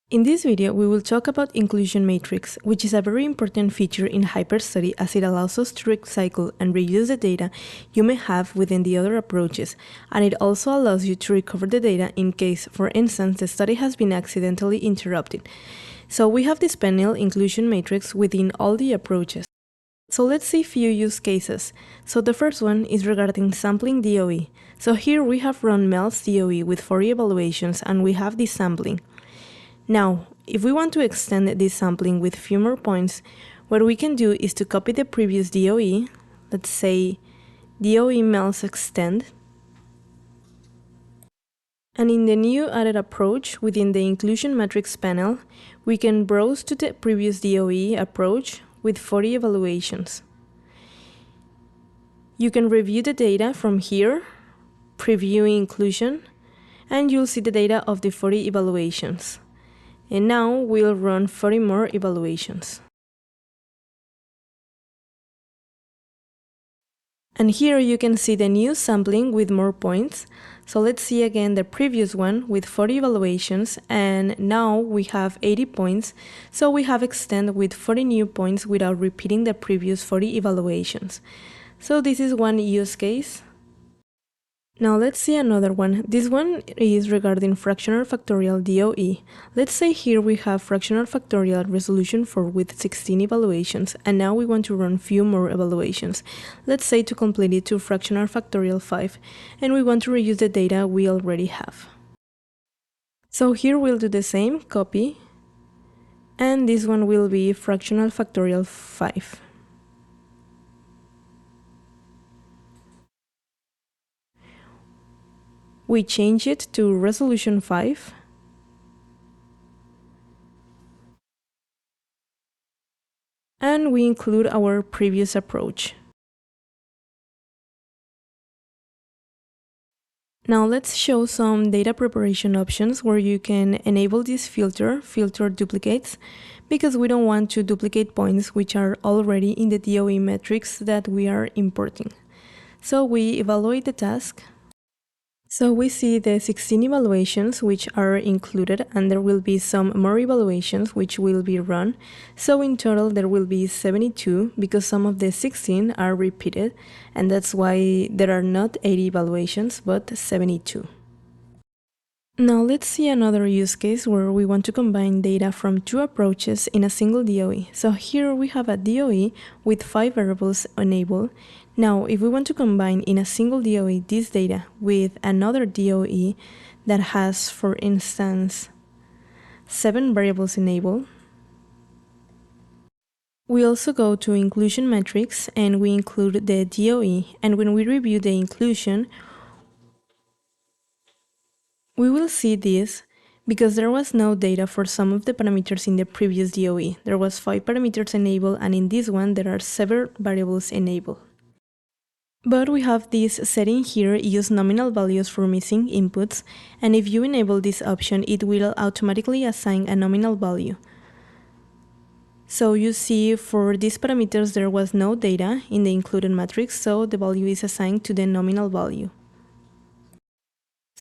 In this video, we will talk about inclusion matrix, which is a very important feature in HyperStudy as it allows us to recycle and reuse the data you may have within the other approaches, and it also allows you to recover the data in case, for instance, the study has been accidentally interrupted. So we have this panel inclusion matrix within all the approaches. So let's see a few use cases. So the first one is regarding sampling DOE. So here we have run MEL's DOE with 40 evaluations and we have this sampling. Now, if we want to extend this sampling with few more points, what we can do is to copy the previous DOE, let's say DOE MELS extend, and in the new added approach within the inclusion matrix panel, we can browse to the previous DOE approach with 40 evaluations. You can review the data from here, preview inclusion, and you'll see the data of the 40 evaluations. And now we'll run 40 more evaluations. And here you can see the new sampling with more points. So let's see again the previous one with 40 evaluations, and now we have 80 points. So we have extended with 40 new points without repeating the previous 40 evaluations. So this is one use case. Now let's see another one. This one is regarding fractional factorial DOE. Let's say here we have fractional factorial resolution 4 with 16 evaluations, and now we want to run few more evaluations. Let's say to complete it to fractional factorial 5, and we want to reuse the data we already have. So here we'll do the same, copy, and this one will be fractional factorial 5. We change it to resolution 5. And we include our previous approach. Now let's show some data preparation options where you can enable this filter duplicates, because we don't want to duplicate points which are already in the DOE metrics that we are importing. So we evaluate the task. So we see the 16 evaluations which are included, and there will be some more evaluations which will be run. So in total there will be 72, because some of the 16 are repeated, and that's why there are not 80 evaluations but 72. Now let's see another use case where we want to combine data from two approaches in a single DOE. So here we have a DOE with 5 variables enabled. Now if we want to combine in a single DOE this data with another DOE that has, for instance, 7 variables enabled, we also go to inclusion metrics and we include the DOE, and when we review the inclusion, we will see this because there was no data for some of the parameters in the previous DOE. There was 5 parameters enabled, and in this one there are 7 variables enabled. But we have this setting here, use nominal values for missing inputs, and if you enable this option, it will automatically assign a nominal value. So you see for these parameters there was no data in the included matrix, so the value is assigned to the nominal value.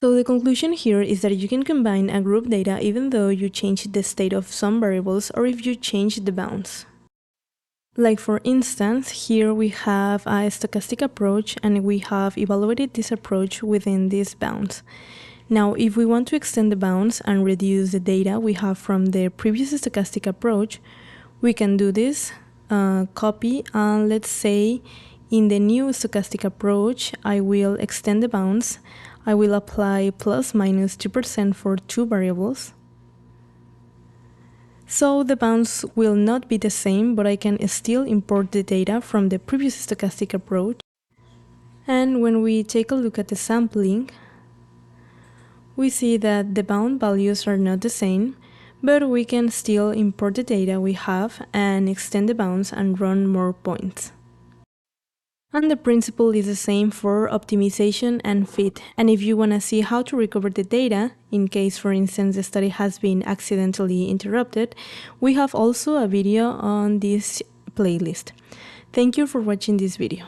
So the conclusion here is that you can combine a group data even though you change the state of some variables or if you change the bounds. Like for instance, here we have a stochastic approach and we have evaluated this approach within these bounds. Now if we want to extend the bounds and reduce the data we have from the previous stochastic approach, we can do this, copy, and let's say in the new stochastic approach I will extend the bounds. I will apply plus minus 2% for 2 variables. So the bounds will not be the same, but I can still import the data from the previous stochastic approach. And when we take a look at the sampling, we see that the bound values are not the same, but we can still import the data we have and extend the bounds and run more points. And the principle is the same for optimization and fit. And if you want to see how to recover the data, in case, for instance, the study has been accidentally interrupted, we have also a video on this playlist. Thank you for watching this video.